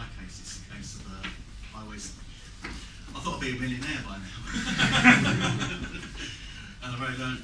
my case, it's a case of I thought I'd be a millionaire by now. And I really learned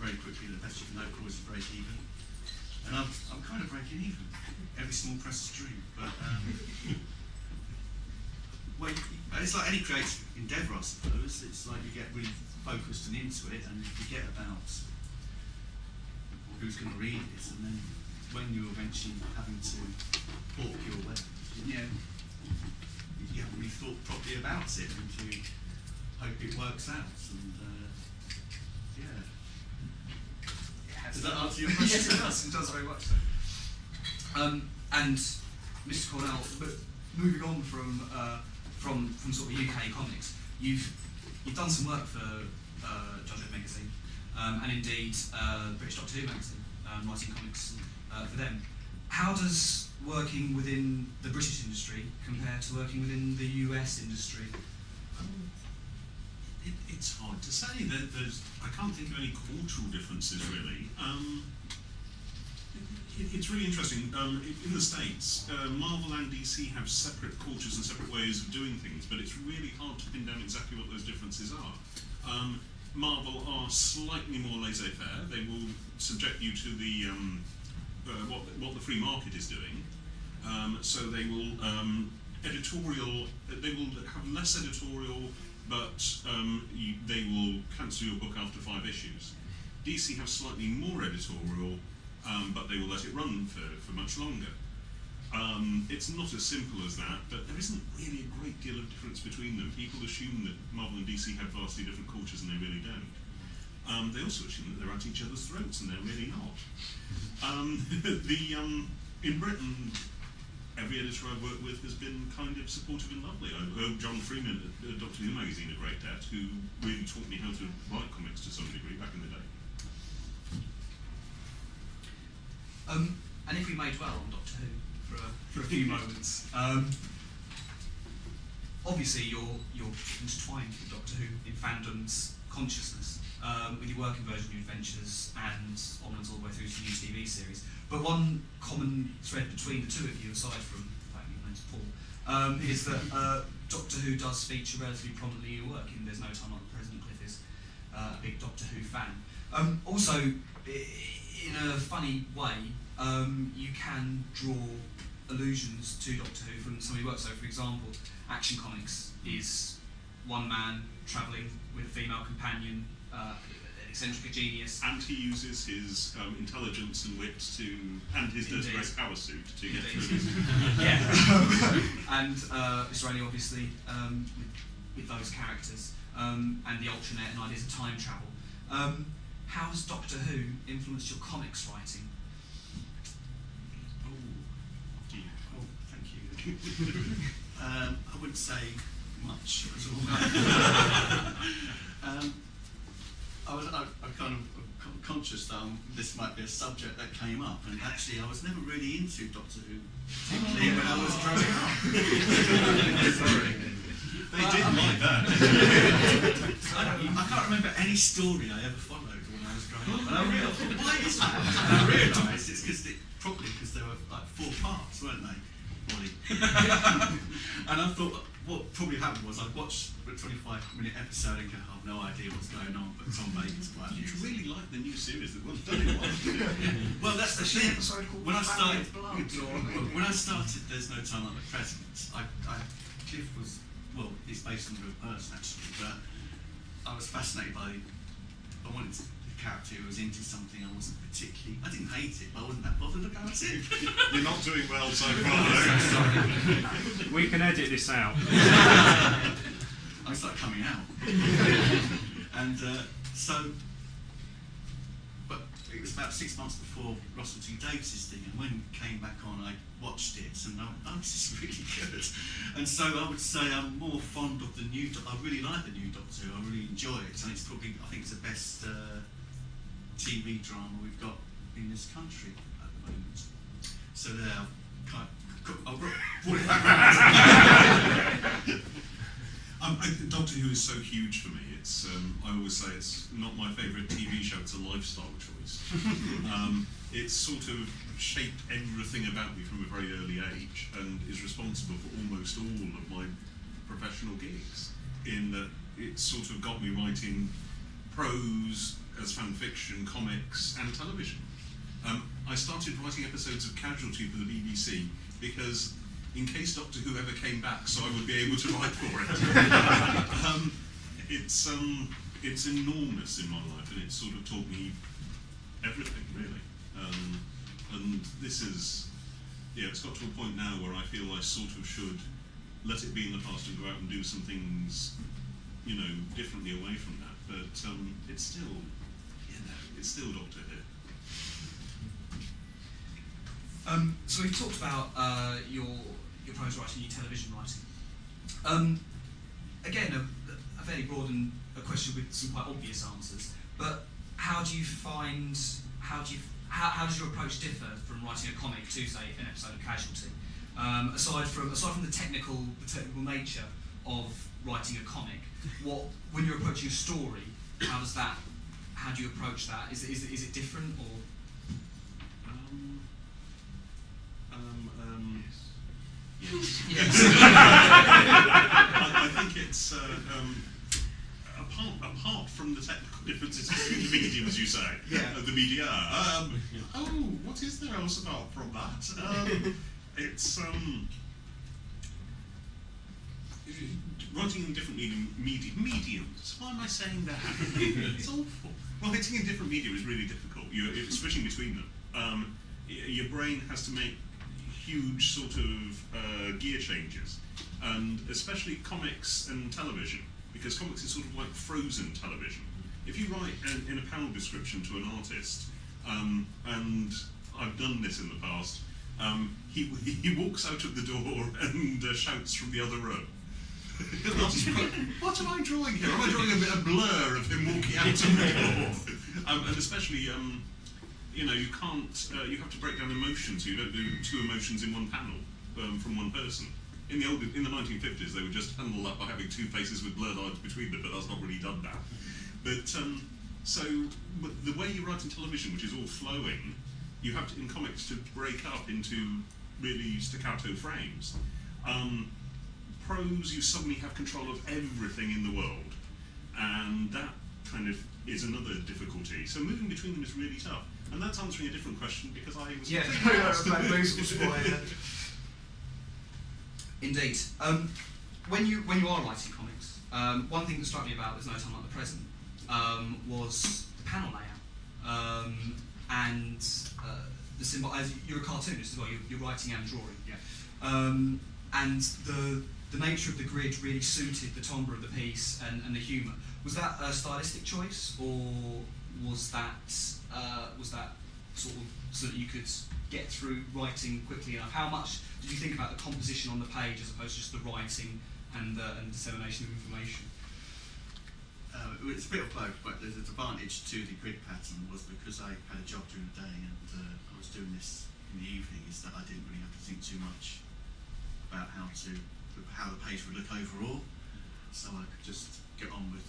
very quickly that the best you can hope for is to break even. And I'm kind of breaking even. Every small press is a dream. But well, it's like any creative endeavour, I suppose. It's like you get really focused and into it, and you forget about who's going to read it. And then when you're eventually having to hawk your web, you haven't really thought properly about it, and you hope it works out. And does that answer your question? Yes, it does. It does very much so. And Mr. Cornell, but moving on from sort of UK comics, you've done some work for Judge magazine, and indeed British Doctor Who magazine, writing comics for them. How does working within the British industry compare to working within the US industry? It's hard to say. I can't think of any cultural differences really. It's really interesting. In the States, Marvel and DC have separate cultures and separate ways of doing things, but it's really hard to pin down exactly what those differences are. Marvel are slightly more laissez-faire. They will subject you to the what the free market is doing. So they will They will have less editorial, but they will cancel your book after 5 issues. DC have slightly more editorial, but they will let it run for much longer. It's not as simple as that, but there isn't really a great deal of difference between them. People assume that Marvel and DC have vastly different cultures, and they really don't. They also assume that they're at each other's throats, and they're really not. In Britain, every editor I've worked with has been kind of supportive and lovely. I owe John Freeman at Doctor Who magazine a great debt, who really taught me how to write comics to some degree back in the day. And if we may dwell on Doctor Who for a few moments, obviously you're intertwined with Doctor Who in fandom's consciousness, with your work in Virgin New Adventures and onwards all the way through to the new TV series. But one common thread between the two of you, aside from the fact your name's Paul, is that Doctor Who does feature relatively prominently in your work. There's No Time Like the Present. Cliff is a big Doctor Who fan. Also, in a funny way, you can draw allusions to Doctor Who from some of your work. So, for example, Action Comics is one man travelling with a female companion, an eccentric genius. And he uses his intelligence and wit and his Dirty Grace power suit to get through. Yeah. And Mr. Rainey, obviously, with those characters, and the Ultranet and ideas of time travel. How has Doctor Who influenced your comics writing? Thank you. I wouldn't say much at all. I'm kind of conscious that this might be a subject that came up, and actually I was never really into Doctor Who, particularly when I was growing up. Sorry. They didn't like that. I can't remember any story I ever followed when I was growing up. And I thought, why is that? And I realised it's probably because there were like 4 parts, weren't they? And I thought what probably happened was I'd watch a 25-minute episode and go, I have no idea what's going on, but Tom Baker's quite You really like the new series that wasn't done in one. Well, that's the thing. Episode called When I started, Blood, There's No Time Like the Present, Cliff was, well, he's based on a real person actually, but I was fascinated by, I wanted the character who was into something I didn't hate it, but I wasn't that bothered about it. You're not doing well so far. We can edit this out. I started coming out. And but it was about 6 months before Russell T Davies' thing, and when it came back on, I watched it, and I thought, oh, this is really good. And so I would say I'm more fond of the new Doctor. I really like the new Doctor Who, I really enjoy it, and it's probably, I think it's the best TV drama we've got in this country at the moment. So there, I've brought it back round. Doctor Who is so huge for me. It's I always say it's not my favourite TV show. It's a lifestyle choice. It's sort of shaped everything about me from a very early age, and is responsible for almost all of my professional gigs. In that, it sort of got me writing prose as fan fiction, comics, and television. I started writing episodes of Casualty for the BBC because, in case Doctor Who ever came back, so I would be able to write for it. It's enormous in my life, and it sort of taught me everything, really. And this is, it's got to a point now where I feel I sort of should let it be in the past and go out and do some things, differently away from that. But it's still, it's still Doctor Who. So we've talked about your prose writing, your television writing. Again, a fairly broad and a question with some quite obvious answers. But how do you find? How does your approach differ from writing a comic to, say, an episode of Casualty? Aside from the technical nature of writing a comic, when you're approaching a story, how do you approach that? Is it different or? Yes. I think it's apart from the technical differences between the medium, as you say, the media. What is there else apart from that? It's writing in different mediums. Why am I saying that? It's awful. Writing in different media is really difficult. You're switching between them. Your brain has to make huge sort of gear changes, and especially comics and television, because comics is sort of like frozen television. If you write in a panel description to an artist, and I've done this in the past, he walks out of the door and shouts from the other room. What am I drawing here? Am I drawing a blur of him walking out of the door? And especially, you can't. You have to break down emotions. You don't do two emotions in one panel from one person. In the 1950s, they would just handle that by having two faces with blurred lines between them, but that's not really done now. But but the way you write in television, which is all flowing, you have to, in comics, to break up into really staccato frames. Prose, you suddenly have control of everything in the world, and that kind of is another difficulty. So moving between them is really tough. And that's answering a different question because I was Indeed. When you are writing comics, one thing that struck me about There's No Time Like the Present was the panel layout and the symbol. As you're a cartoonist as well, you're writing and drawing. And the nature of the grid really suited the timbre of the piece and the humour. Was that a stylistic choice, or was that sort of so that you could get through writing quickly enough? How much did you think about the composition on the page as opposed to just the writing and dissemination of information? It's a bit of both, but there's an advantage to the grid pattern was because I had a job during the day and I was doing this in the evening, is that I didn't really have to think too much about how the page would look overall, so I could just get on with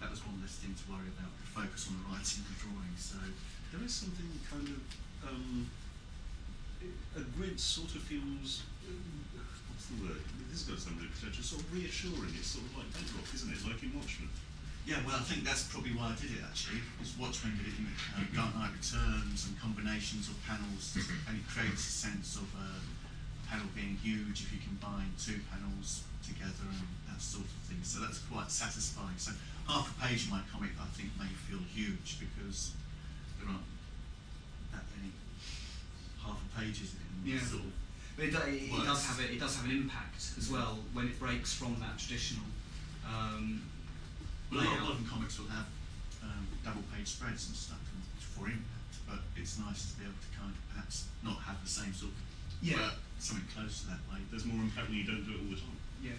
that was one less thing to worry about, to focus on the writing and the drawing. So there is something kind of a grid sort of feels what's the word? This is going to sound really pretentious, sort of reassuring. It's sort of like bedrock, isn't it? Like in Watchmen. Yeah, well, I think that's probably why I did it actually. Because Watchmen did it in Dark Knight Returns and combinations of panels, and it creates a sense of a panel being huge if you combine two panels together and that sort of thing. So that's quite satisfying. So half a page of my comic I think may feel huge because there aren't that many half a pages in it. Yeah. Sort of but it does have an impact as well when it breaks from that traditional well, layout. a lot of comics will have double page spreads and stuff for impact, but it's nice to be able to kind of perhaps not have the same sort of but something close to that way. There's more impact when you don't do it all the time. Yeah.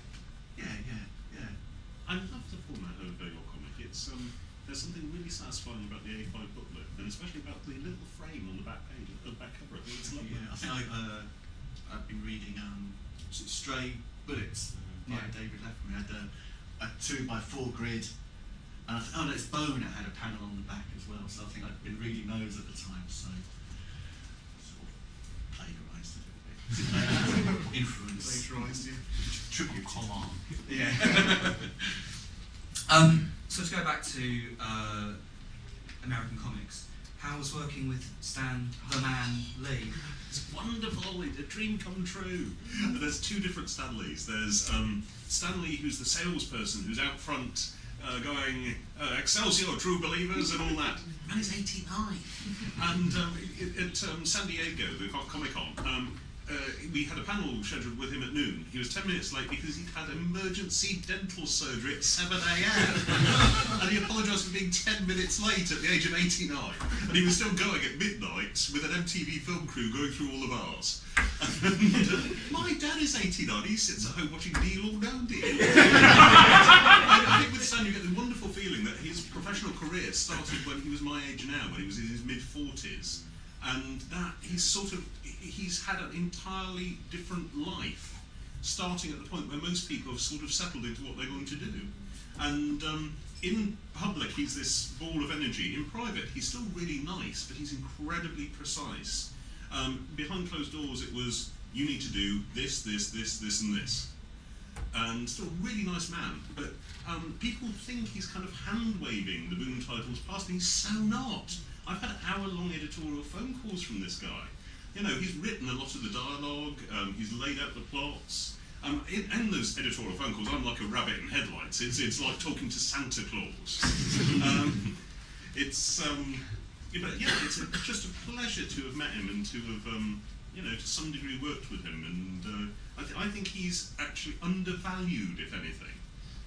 I love the format of your comic. It's there's something really satisfying about the A5 booklet, and especially about the little frame on the back page, the back cover. It's lovely. Yeah, I think I've been reading Stray Bullets by David Leffman. We had a 2x4 grid, and I thought, oh no, it's Boner had a panel on the back as well, so I think I'd been reading those at the time, so sort of plagiarised it a bit. Influence. Plagiarised you. Tribute. Come on. Yeah. So to go back to American comics, how was working with Stan the Man Lee? It's wonderful, it's a dream come true. There's two different Stanleys. There's Stan Lee, who's the salesperson, who's out front going, Excelsior, true believers, and all that. Man is 89. And at San Diego, the Comic-Con, we had a panel scheduled with him at noon. He was 10 minutes late because he'd had emergency dental surgery at 7 a.m. and he apologised for being 10 minutes late at the age of 89. And he was still going at midnight with an MTV film crew going through all of ours. And, my dad is 89, he sits at home watching Deal or No Deal. I think with Stan you get the wonderful feeling that his professional career started when he was my age now, when he was in his mid-40s. And that he's had an entirely different life, starting at the point where most people have sort of settled into what they're going to do. And in public, he's this ball of energy. In private, he's still really nice, but he's incredibly precise. Behind closed doors, it was, you need to do this, this, this, this, and this. And still a really nice man, but people think he's kind of hand-waving the boom titles past, and he's so not. I've had hour-long editorial phone calls from this guy. You know, he's written a lot of the dialogue, he's laid out the plots. In those editorial phone calls, I'm like a rabbit in headlights. It's like talking to Santa Claus. But yeah, it's just a pleasure to have met him and to have, to some degree worked with him. And I think he's actually undervalued, if anything.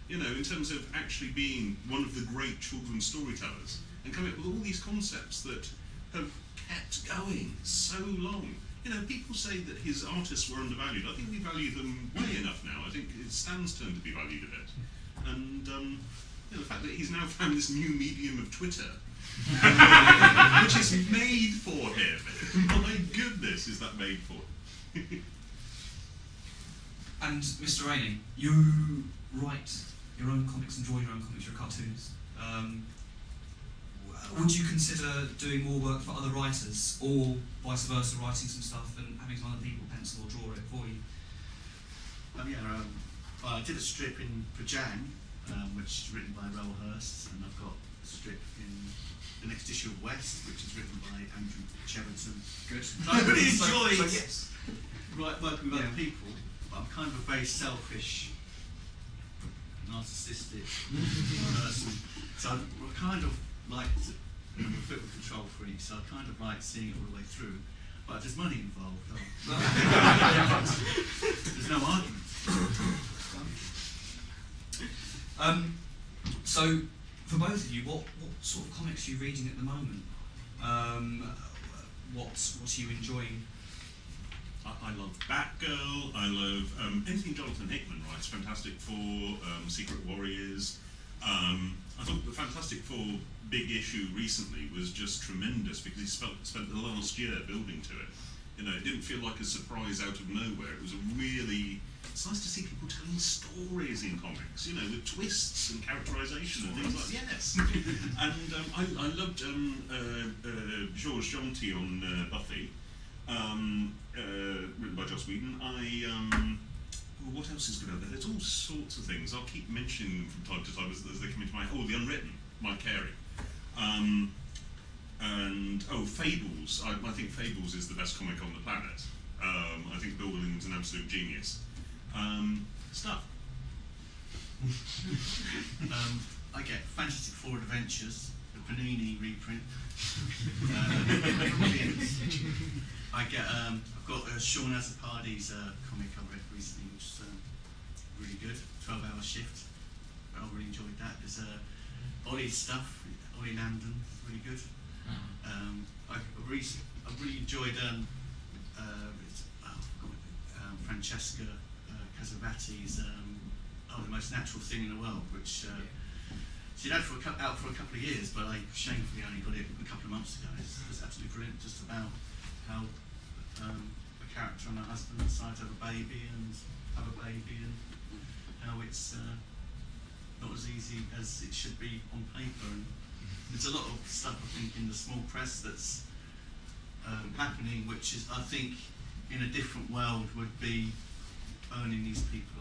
You know, in terms of actually being one of the great children's storytellers and coming up with all these concepts that have kept going so long. You know, people say that his artists were undervalued. I think we value them way enough now. I think it's Stan's turn to be valued a bit. And the fact that he's now found this new medium of Twitter, which is made for him. My goodness, is that made for him? And Mr. Rainey, you write your own comics and draw your own comics, you're a cartoonist. Would you consider doing more work for other writers, or vice versa, writing some stuff and having some other people pencil or draw it for you? I did a strip for Jan, which is written by Roel Hurst, and I've got a strip in the next issue of West, which is written by Andrew Cheverton. Good. I really enjoyed yes. working with other people, but I'm kind of a very selfish, narcissistic person, so I kind of like to, I'm a bit of a control freak, so I kind of like seeing it all the way through. But if there's money involved, there's no argument. So, for both of you, what sort of comics are you reading at the moment? What are you enjoying? I love Batgirl. I love anything Jonathan Hickman writes. Fantastic Four, Secret Warriors. I thought the Fantastic Four big issue recently was just tremendous because he spent the last year building to it. You know, it didn't feel like a surprise out of nowhere. It was it's nice to see people telling stories in comics, you know, with twists and characterization and things like yes. And I loved Georges Jeanty on Buffy, written by Joss Whedon. What else is good out there? There's all sorts of things. I'll keep mentioning them from time to time as they come into mind. Oh, The Unwritten, Mike Carey. Fables. I think Fables is the best comic on the planet. I think Bill Willingham's an absolute genius. Stuff. I get Fantastic Four Adventures, the Panini reprint. I've got Sean Azzopardi's comic I read recently, which is really good. 12-hour shift. I really enjoyed that. There's Ollie's stuff. Ollie Landon, really good. I've really enjoyed Francesca Casavati's The Most Natural Thing in the World, which she'd had out for a couple of years, but I shamefully only got it a couple of months ago. It's absolutely brilliant, just about how a character and her husband decide to have a baby and how it's not as easy as it should be on paper. And there's a lot of stuff, I think, in the small press that's happening, which is, I think, in a different world would be earning these people